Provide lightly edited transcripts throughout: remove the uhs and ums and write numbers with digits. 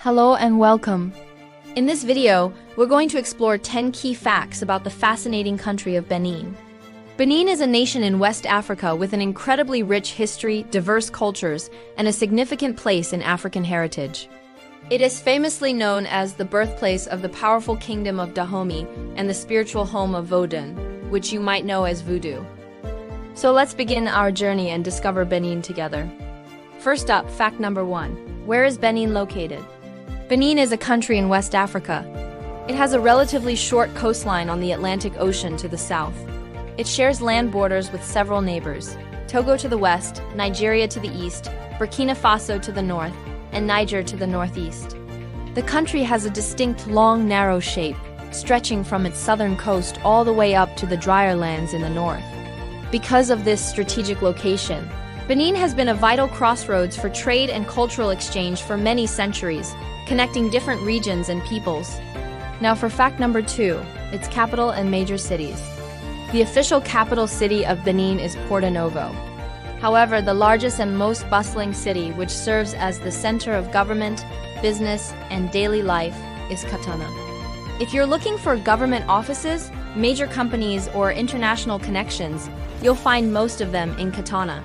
Hello and welcome. In this video, we're going to explore 10 key facts about the fascinating country of Benin. Benin is a nation in West Africa with an incredibly rich history, diverse cultures, and a significant place in African heritage. It is famously known as the birthplace of the powerful kingdom of Dahomey and the spiritual home of Vodun, which you might know as Voodoo. So let's begin our journey and discover Benin together. First up, fact number 1. Where is Benin located? Benin is a country in West Africa. It has a relatively short coastline on the Atlantic Ocean to the south. It shares land borders with several neighbors: Togo to the west, Nigeria to the east, Burkina Faso to the north, and Niger to the northeast. The country has a distinct long, narrow shape, stretching from its southern coast all the way up to the drier lands in the north. Because of this strategic location, Benin has been a vital crossroads for trade and cultural exchange for many centuries, connecting different regions and peoples. Now for fact number 2, its capital and major cities. The official capital city of Benin is Porto Novo. However, the largest and most bustling city, which serves as the center of government, business, and daily life, is Katana. If you're looking for government offices, major companies, or international connections, you'll find most of them in Katana.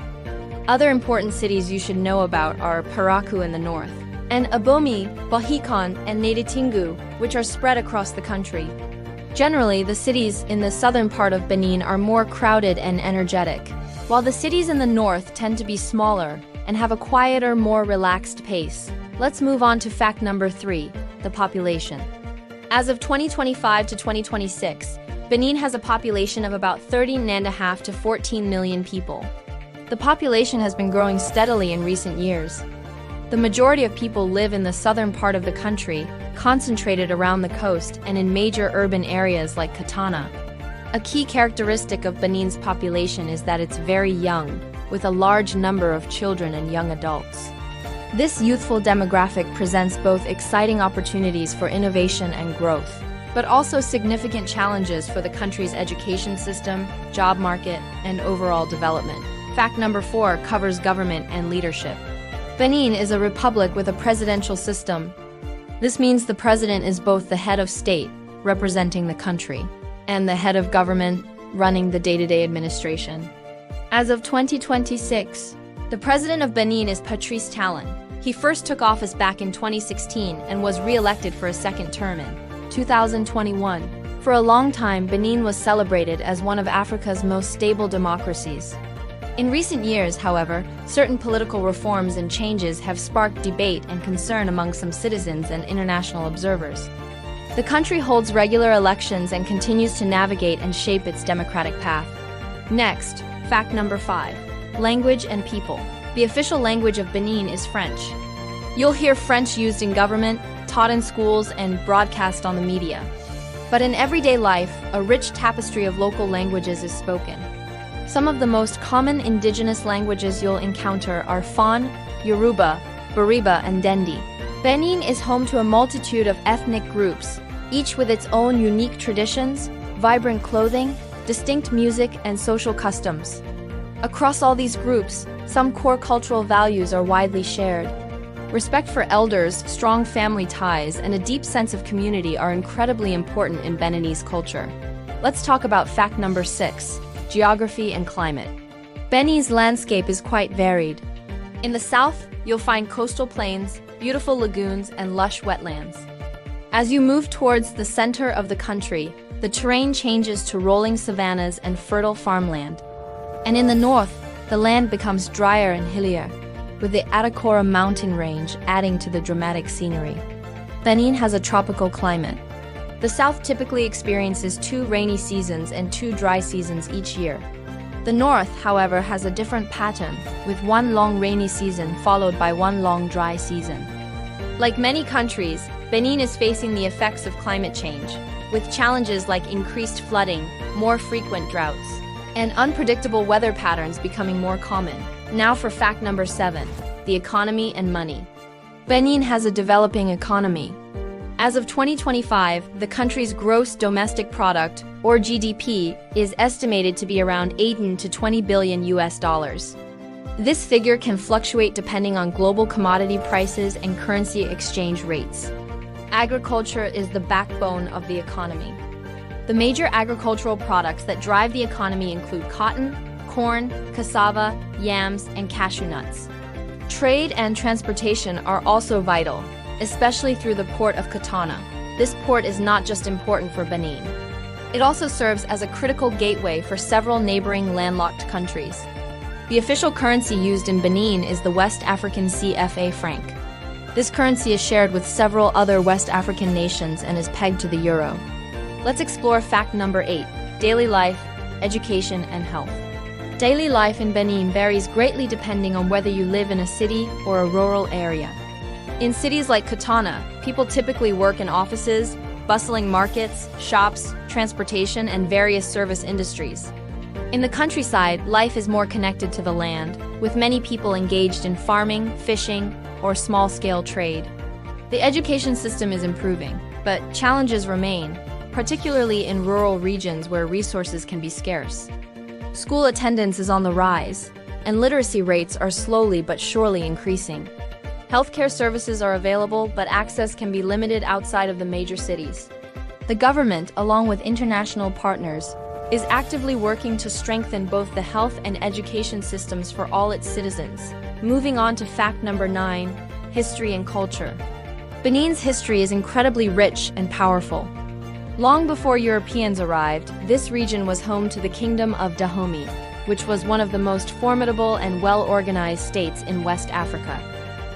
Other important cities you should know about are Parakou in the north, and Abomi, Bahikon, and Naditingu, which are spread across the country. Generally, the cities in the southern part of Benin are more crowded and energetic, while the cities in the north tend to be smaller and have a quieter, more relaxed pace. Let's move on to fact number 3, the population. As of 2025 to 2026, Benin has a population of about 13.5 to 14 million people. The population has been growing steadily in recent years. The majority of people live in the southern part of the country, concentrated around the coast and in major urban areas like Katana. A key characteristic of Benin's population is that it's very young, with a large number of children and young adults. This youthful demographic presents both exciting opportunities for innovation and growth, but also significant challenges for the country's education system, job market, and overall development. Fact number 4 covers government and leadership. Benin is a republic with a presidential system. This means the president is both the head of state, representing the country, and the head of government, running the day-to-day administration. As of 2026, the president of Benin is Patrice Talon. He first took office back in 2016 and was re-elected for a second term in 2021. For a long time, Benin was celebrated as one of Africa's most stable democracies. In recent years, however, certain political reforms and changes have sparked debate and concern among some citizens and international observers. The country holds regular elections and continues to navigate and shape its democratic path. Next, fact number 5, language and people. The official language of Benin is French. You'll hear French used in government, taught in schools, and broadcast on the media. But in everyday life, a rich tapestry of local languages is spoken. Some of the most common indigenous languages you'll encounter are Fon, Yoruba, Bariba, and Dendi. Benin is home to a multitude of ethnic groups, each with its own unique traditions, vibrant clothing, distinct music, and social customs. Across all these groups, some core cultural values are widely shared. Respect for elders, strong family ties, and a deep sense of community are incredibly important in Beninese culture. Let's talk about fact number 6. Geography and climate. Benin's landscape is quite varied. In the south, you'll find coastal plains, beautiful lagoons, and lush wetlands. As you move towards the center of the country, the terrain changes to rolling savannas and fertile farmland. And in the north, the land becomes drier and hillier, with the Atakora mountain range adding to the dramatic scenery. Benin has a tropical climate. The south typically experiences 2 rainy seasons and 2 dry seasons each year. The north, however, has a different pattern, with 1 long rainy season followed by 1 long dry season. Like many countries, Benin is facing the effects of climate change, with challenges like increased flooding, more frequent droughts, and unpredictable weather patterns becoming more common. Now for fact number 7, the economy and money. Benin has a developing economy. As of 2025, the country's gross domestic product, or GDP, is estimated to be around 18 to 20 billion US dollars. This figure can fluctuate depending on global commodity prices and currency exchange rates. Agriculture is the backbone of the economy. The major agricultural products that drive the economy include cotton, corn, cassava, yams, and cashew nuts. Trade and transportation are also vital, especially through the port of Katana. This port is not just important for Benin. It also serves as a critical gateway for several neighboring landlocked countries. The official currency used in Benin is the West African CFA franc. This currency is shared with several other West African nations and is pegged to the euro. Let's explore fact number 8, daily life, education, and health. Daily life in Benin varies greatly depending on whether you live in a city or a rural area. In cities like Katana, people typically work in offices, bustling markets, shops, transportation, and various service industries. In the countryside, life is more connected to the land, with many people engaged in farming, fishing, or small-scale trade. The education system is improving, but challenges remain, particularly in rural regions where resources can be scarce. School attendance is on the rise, and literacy rates are slowly but surely increasing. Healthcare services are available, but access can be limited outside of the major cities. The government, along with international partners, is actively working to strengthen both the health and education systems for all its citizens. Moving on to fact number 9, history and culture. Benin's history is incredibly rich and powerful. Long before Europeans arrived, this region was home to the Kingdom of Dahomey, which was one of the most formidable and well-organized states in West Africa.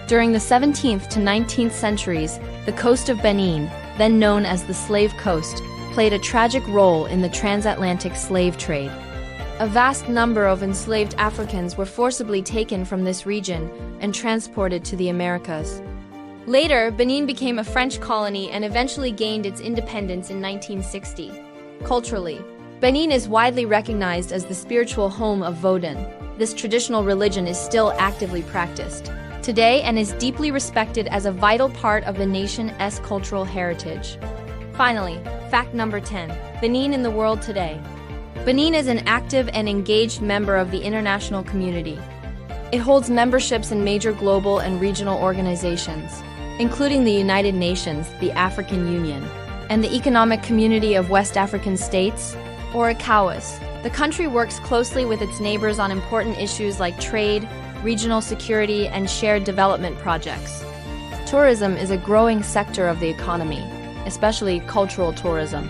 During the 17th to 19th centuries, the coast of Benin, then known as the Slave Coast, played a tragic role in the transatlantic slave trade. A vast number of enslaved Africans were forcibly taken from this region and transported to the Americas. Later, Benin became a French colony and eventually gained its independence in 1960. Culturally, Benin is widely recognized as the spiritual home of Vodun. This traditional religion is still actively practiced today and is deeply respected as a vital part of the nation's cultural heritage. Finally, fact number 10, Benin in the world today. Benin is an active and engaged member of the international community. It holds memberships in major global and regional organizations, including the United Nations, the African Union, and the Economic Community of West African States, or ECOWAS. The country works closely with its neighbors on important issues like trade, regional security, and shared development projects. Tourism is a growing sector of the economy, especially cultural tourism.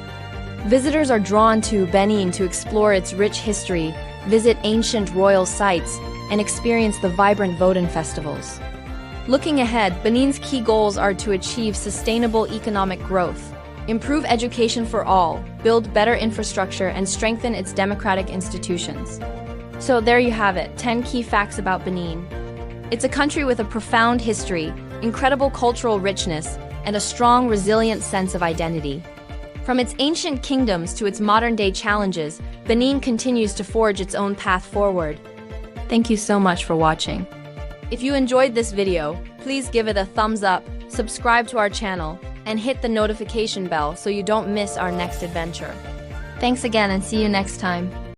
Visitors are drawn to Benin to explore its rich history, visit ancient royal sites, and experience the vibrant Vodun festivals. Looking ahead, Benin's key goals are to achieve sustainable economic growth, improve education for all, build better infrastructure, and strengthen its democratic institutions. So there you have it, 10 key facts about Benin. It's a country with a profound history, incredible cultural richness, and a strong, resilient sense of identity. From its ancient kingdoms to its modern-day challenges, Benin continues to forge its own path forward. Thank you so much for watching. If you enjoyed this video, please give it a thumbs up, subscribe to our channel, and hit the notification bell so you don't miss our next adventure. Thanks again and see you next time.